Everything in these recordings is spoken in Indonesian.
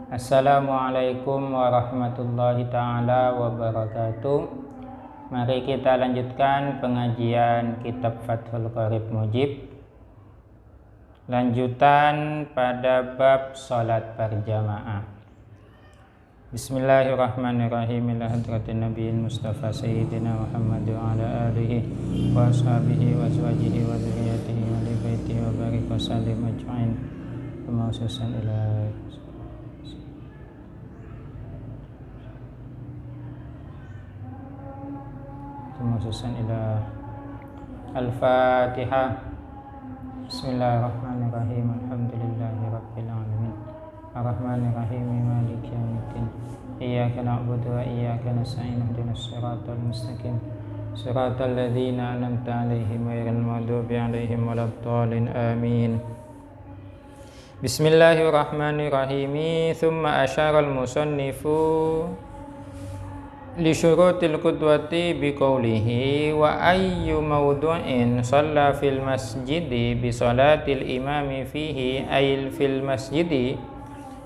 Assalamualaikum warahmatullahi ta'ala wabarakatuh. Mari kita lanjutkan pengajian kitab Fathul Qorib Mujib. Lanjutan pada bab salat berjamaah. Bismillahirrahmanirrahim. Ila hadratin nabiyil mustafa sayyidina Muhammad wa ala alihi wa ashabihi wa azwajihi wa dzurriyyatihi wa li baitihi wa barik wa sallim ajma'in. Khususan ila Al-Fatihah. Bismillahirrahmanirrahim. Alhamdulillahi rabbil alamin. Ar-Rahmanirrahim. Maliki yaumiddin. Iyyaka na'budu wa iyyaka nasta'in. Ihdinas siratal mustaqim. Siratal ladzina an'amta 'alaihim ghairil maghdubi 'alaihim waladdallin. Amin. Bismillahirrahmanirrahim. Tsumma asyara al-musannifu li syurutil qudwati biqaulihi wa ayyu mawdu'in shalla fil masjidi bi salatil imami fihi ayil fil masjidi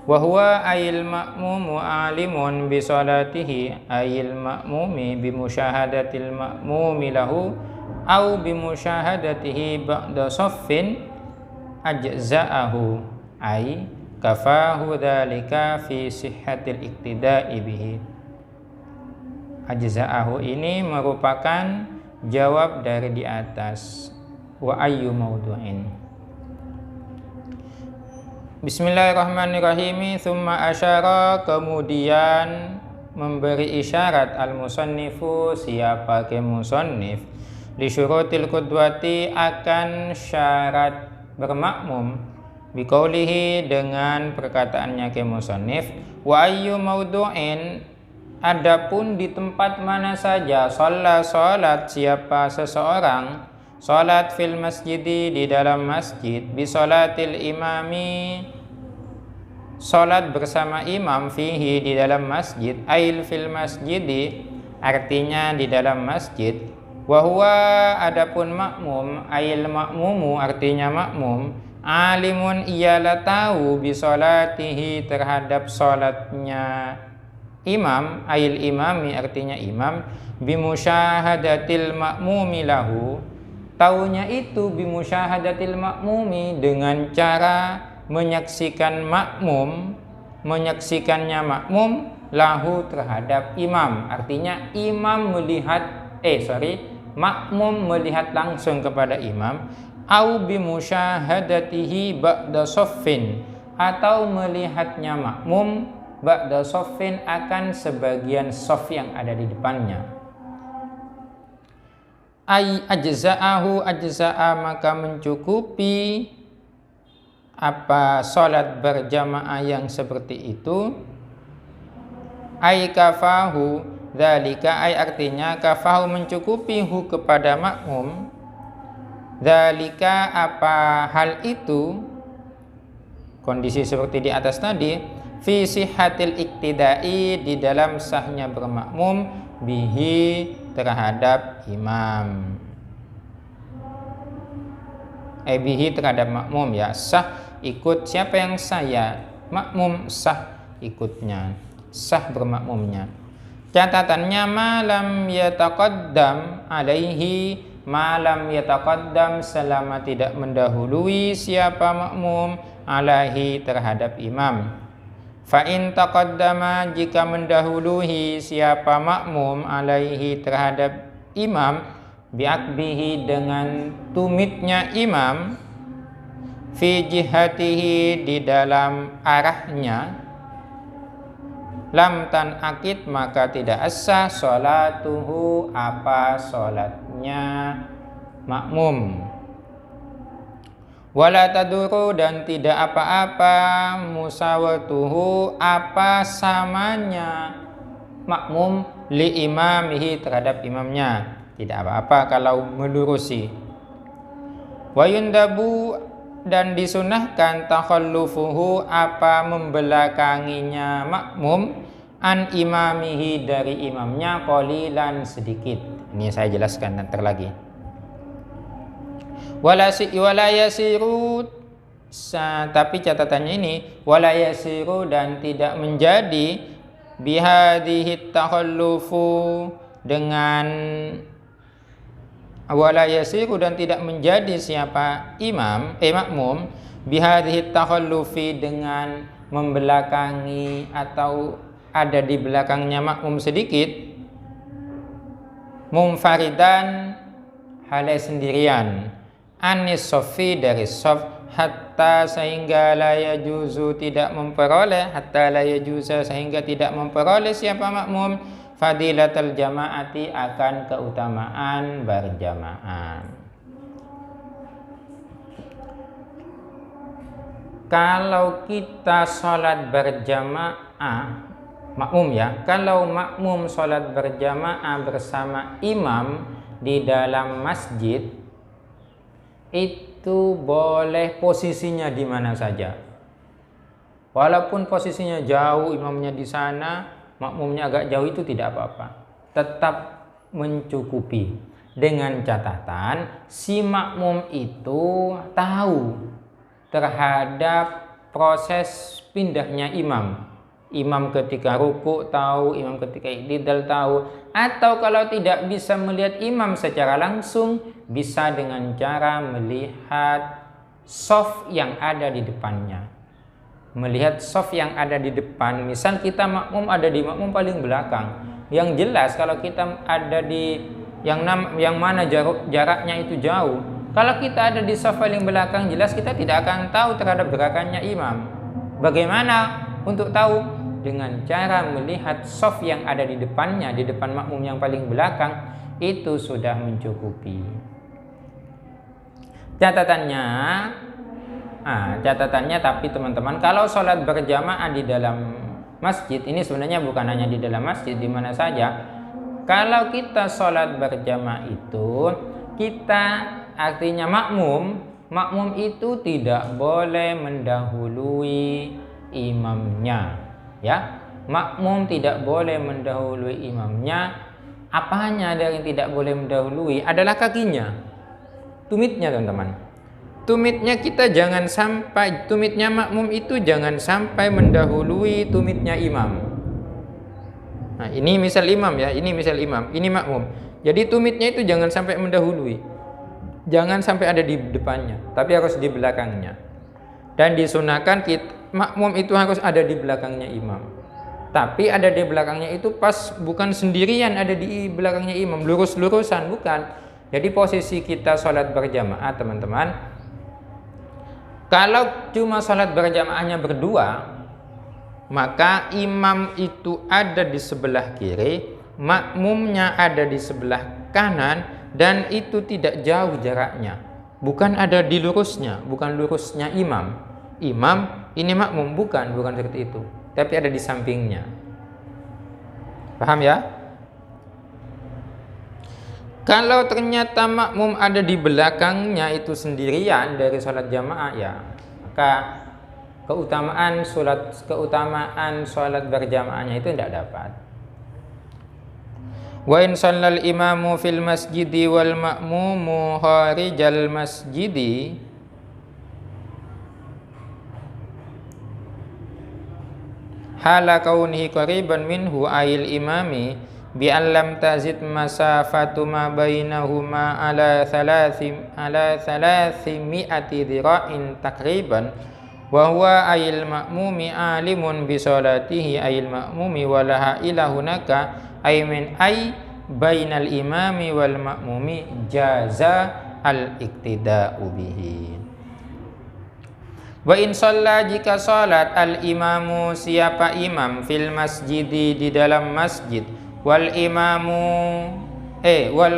wa huwa ayil ma'mumu alimun bi salatihi ayil ma'mumi bi musyahadatil ma'mumi lahu au bi musyahadatihi ba'da saffin ajza'ahu ay kafahu dzalika fi sihhatil iktida'i bihi. Ajza'ahu ini merupakan jawab dari di atas. Wa ayyu mawdu'in. Bismillahirrahmanirrahim. Tsumma asyara, kemudian memberi isyarat al-musannifu, siapa ke musannif, li syurutil qudwati, akan syarat bermakmum, biqaulihi, dengan perkataannya ke musannif, wa ayyu mawdu'in, adapun di tempat mana saja, salat siapa seseorang, salat fil masjidi, di dalam masjid, bi salatil imami, salat bersama imam, fihi, di dalam masjid, ail fil masjidi, artinya di dalam masjid, wa huwa, adapun makmum, ail makmumu, artinya makmum, alimun, ialah tahu, bi salatihi, terhadap salatnya imam, ail imami, artinya imam, bimusyahadatil ma'mumi lahu, taunya itu bimusyahadatil ma'mumi, dengan cara menyaksikan makmum, menyaksikannya makmum, lahu, terhadap imam, artinya imam melihat makmum melihat langsung kepada imam, au bimusyahadatihi ba'da saffin, atau melihatnya makmum ba'da saffin, akan sebagian saf yang ada di depannya. Ay ajza'ahu, ajza'a, maka mencukupi apa salat berjamaah yang seperti itu. Ay kafahu dzalika, ay artinya kafahu, mencukupi hu, kepada makmum, dzalika, apa hal itu, kondisi seperti di atas tadi, fi sihhatil iktida'i, di dalam sahnya bermakmum, bihi, terhadap imam, bihi, terhadap makmum, ya, sah ikut siapa yang saya, makmum sah ikutnya, sah bermakmumnya. Catatannya, malam yataqaddam alaihi, malam yataqaddam, selama tidak mendahului siapa makmum, alaihi, terhadap imam. Fa in taqaddama, jika mendahului siapa makmum, alaihi, terhadap imam, biakbihi, dengan tumitnya imam, fi jihatihi, di dalam arahnya, lam tanakid, maka tidak sah salatuhu, apa salatnya makmum. Wala taduru, dan tidak apa-apa, musawatuhu, apa samanya makmum, li imamihi, terhadap imamnya, tidak apa-apa kalau melurusi. Wa yundabu, dan disunahkan, takhallufuhu, apa membelakanginya makmum, an imamihi, dari imamnya, qalilan, sedikit. Ini saya jelaskan nanti lagi. Wala yasiru, tapi catatannya ini wala yasiru, dan tidak menjadi bihadhihi takhallufu dengan wala yasiru, dan tidak menjadi siapa makmum bihadhihi takhallufi dengan membelakangi atau ada di belakangnya makmum sedikit, munfaridan halai sendirian, anis sofi dari sof, hatta sehingga la yajuzu tidak memperoleh, hatta la yajuza sehingga tidak memperoleh siapa makmum fadilatul jamaati akan keutamaan berjamaah. Kalau kita sholat berjamaah makmum ya, kalau makmum sholat berjamaah bersama imam di dalam masjid, itu boleh posisinya di mana saja. Walaupun posisinya jauh, imamnya di sana, makmumnya agak jauh, itu tidak apa-apa. Tetap mencukupi. Dengan catatan si makmum itu tahu terhadap proses pindahnya imam. Imam ketika ruku tahu, imam ketika i'tidal tahu, atau kalau tidak bisa melihat imam secara langsung, bisa dengan cara melihat shaf yang ada di depannya. Melihat shaf yang ada di depan, misal kita makmum ada di makmum paling belakang. Yang jelas kalau kita ada di yang mana jaraknya itu jauh. Kalau kita ada di shaf paling belakang, jelas kita tidak akan tahu terhadap gerakannya imam. Bagaimana untuk tahu? Dengan cara melihat shaf yang ada di depannya, di depan makmum yang paling belakang, itu sudah mencukupi. Catatannya tapi teman-teman, kalau sholat berjamaah di dalam masjid, ini sebenarnya bukan hanya di dalam masjid, di mana saja. Kalau kita sholat berjamaah itu, kita artinya makmum itu tidak boleh mendahului imamnya. Ya, makmum tidak boleh mendahului imamnya. Apanya dari yang tidak boleh mendahului? Adalah kakinya, tumitnya teman-teman. Tumitnya kita jangan sampai, tumitnya makmum itu jangan sampai mendahului tumitnya imam. Nah, ini misal imam ya, ini misal imam, ini makmum. Jadi tumitnya itu jangan sampai mendahului, jangan sampai ada di depannya, tapi harus di belakangnya. Dan disunahkan makmum itu harus ada di belakangnya imam. Tapi ada di belakangnya itu pas bukan sendirian ada di belakangnya imam, lurus-lurusan, bukan. Jadi posisi kita sholat berjamaah teman-teman, kalau cuma sholat berjamaahnya berdua, maka imam itu ada di sebelah kiri, makmumnya ada di sebelah kanan, dan itu tidak jauh jaraknya. Bukan ada di lurusnya, bukan lurusnya imam, ini makmum, bukan seperti itu, tapi ada di sampingnya. Paham ya? Kalau ternyata makmum ada di belakangnya itu sendirian dari sholat jamaah, ya maka keutamaan sholat berjamaahnya itu tidak dapat. Wa in shallal imamu fil masjidi wal ma'mumu kharijal masjidi hala kaunihi qariban minhu ayil imami bi an lam tazid masafatu ma bainahuma ala thalathimi'ati dhira'in takriban wa huwa ayil ma'mumi alimun bi salatihi ayil ma'mumi walaha ila hunaka ay bainal imami wal ma'mumi jaza al iktida'u bihi. Wa in shalla, jika salat al imamu siapa imam fil masjidi di dalam masjid, wal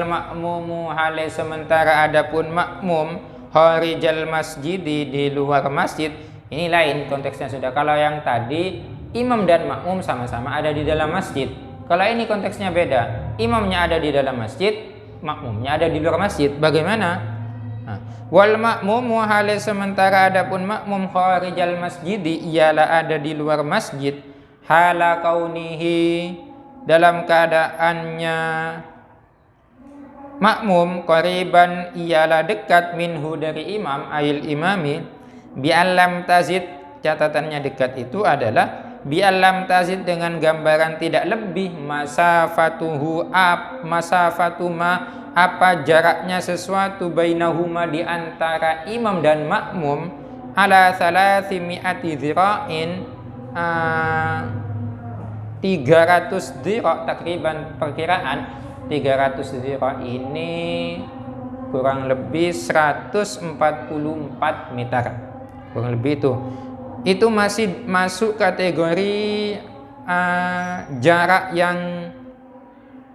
ma'mumu hale sementara adapun makmum kharijal masjidi di luar masjid. Ini lain konteksnya sudah. Kalau yang tadi imam dan makmum sama-sama ada di dalam masjid. Kalau ini konteksnya beda. Imamnya ada di dalam masjid, makmumnya ada di luar masjid. Bagaimana? Wal ma'mumu hale sementara adapun makmum kharijal masjidi ialah ada di luar masjid, hala kaunihi dalam keadaannya makmum qariban ialah dekat minhu dari imam ayil imami Bi'allam tazid, catatannya dekat itu adalah bi'allam tazid dengan gambaran tidak lebih masafatuma apa jaraknya sesuatu bainahuma di antara imam dan makmum ala 300 dhira'in 300 dhira' takriban perkiraan 300 dhira' ini kurang lebih 144 meter. Kurang lebih itu masih masuk kategori jarak yang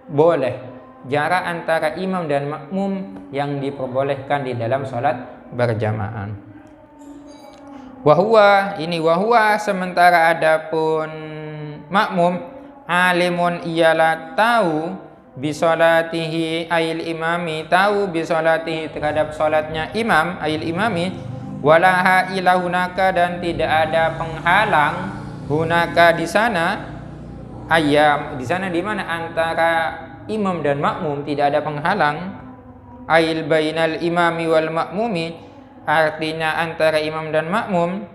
boleh, jarak antara imam dan makmum yang diperbolehkan di dalam sholat berjamaah. Wahwa sementara adapun makmum alimun ialah tahu bisolatihi ail imami, tahu bisolatihi terhadap sholatnya imam ail imami, walaha ila hunaka dan tidak ada penghalang hunaka di sana, ayam di sana di mana antara imam dan makmum tidak ada penghalang, ail bainal imami wal makmumi artinya antara imam dan makmum,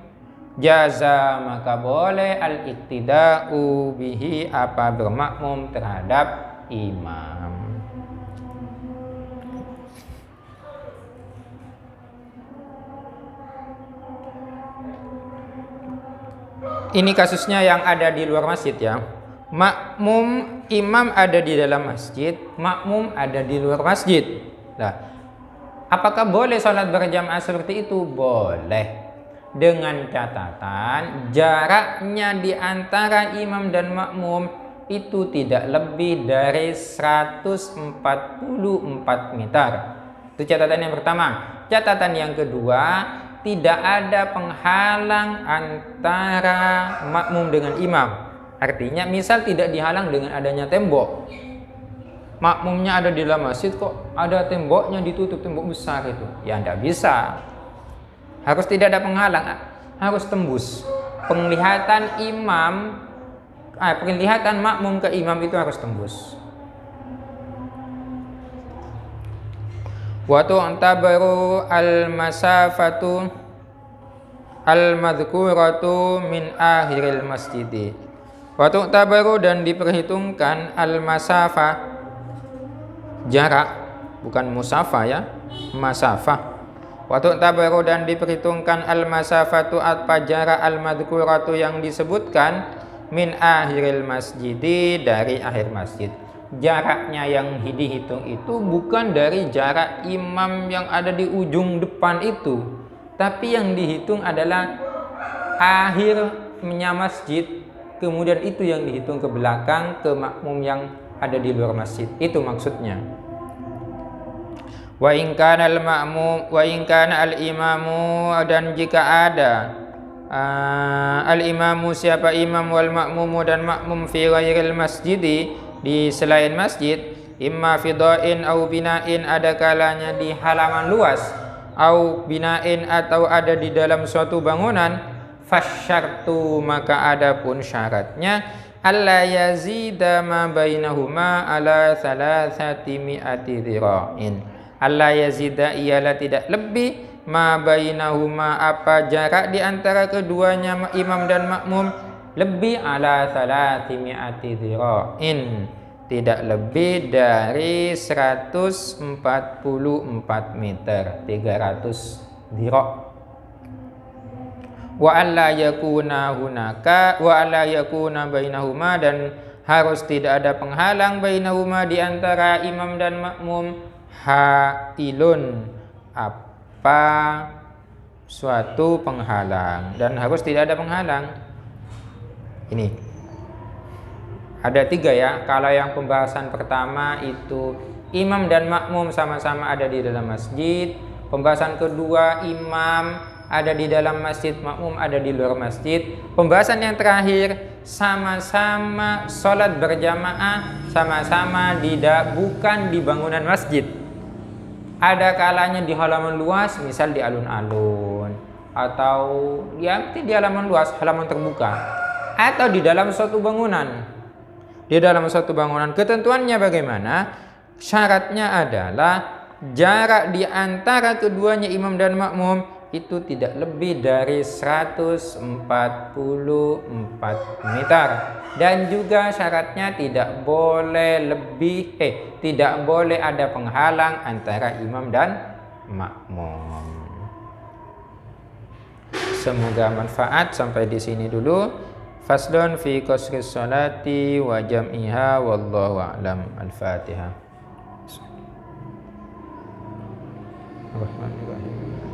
jaza maka boleh al iktida'u bihi apa bermakmum terhadap imam. Ini kasusnya yang ada di luar masjid ya. Makmum, imam ada di dalam masjid, makmum ada di luar masjid. Nah, apakah boleh sholat berjamaah seperti itu? Boleh. Dengan catatan jaraknya di antara imam dan makmum itu tidak lebih dari 144 meter. Itu catatan yang pertama. Catatan yang kedua, tidak ada penghalang antara makmum dengan imam. Artinya misal tidak dihalang dengan adanya tembok. Makmumnya ada di dalam masjid kok ada temboknya ditutup, tembok besar itu. Ya tidak bisa. Harus tidak ada penghalang, harus tembus. Penglihatan makmum ke imam itu harus tembus. Wa tu'tabaru al-masafatu al-madhkuratu min akhiril masjidi. Wa tu'tabaru dan diperhitungkan al-masafah jarak, bukan musafah ya, masafah. Wa tu'tabaru dan diperhitungkan al-masafatu apa jarak al-madhkuratu yang disebutkan min akhiril masjidi dari akhir masjid. Jaraknya yang dihitung itu bukan dari jarak imam yang ada di ujung depan itu, tapi yang dihitung adalah akhirnya masjid, kemudian itu yang dihitung ke belakang ke makmum yang ada di luar masjid. Itu maksudnya. Wa in kana al-imamu dan jika ada al-imamu siapa imam wal makmumu dan makmum fi ghairil masjidi di selain masjid, imma fidain au binain ada kalanya di halaman luas, au binain atau ada di dalam suatu bangunan, fasyartu maka adapun syaratnya alla yazida ma bainahuma ala 300 dhira'in. Alla yazida ialah tidak lebih ma bainahuma apa jarak di antara keduanya imam dan makmum lebih ala 300 dhira'in, tidak lebih dari 144 meter, 300 dhira'. Wa alla yakuna hunaka wa alla yakuna bainahuma dan harus tidak ada penghalang bainahuma di antara imam dan makmum hailun apa suatu penghalang, dan harus tidak ada penghalang. Ini ada 3 ya. Kalau yang pembahasan pertama itu imam dan makmum sama-sama ada di dalam masjid. Pembahasan kedua imam ada di dalam masjid, makmum ada di luar masjid. Pembahasan yang terakhir sama-sama sholat berjamaah, sama-sama bukan di bangunan masjid. Ada kalanya di halaman luas, misal di alun-alun, atau ya di halaman luas, halaman terbuka, atau di dalam suatu bangunan. Di dalam suatu bangunan ketentuannya bagaimana? Syaratnya adalah jarak di antara keduanya imam dan makmum itu tidak lebih dari 144 meter, dan juga syaratnya tidak boleh tidak boleh ada penghalang antara imam dan makmum. Semoga manfaat. Sampai di sini dulu. Faslun fi qasri sholati wa jam'iha wallahu a'lam. Al-Fatihah. Bismillahirrahmanirrahim.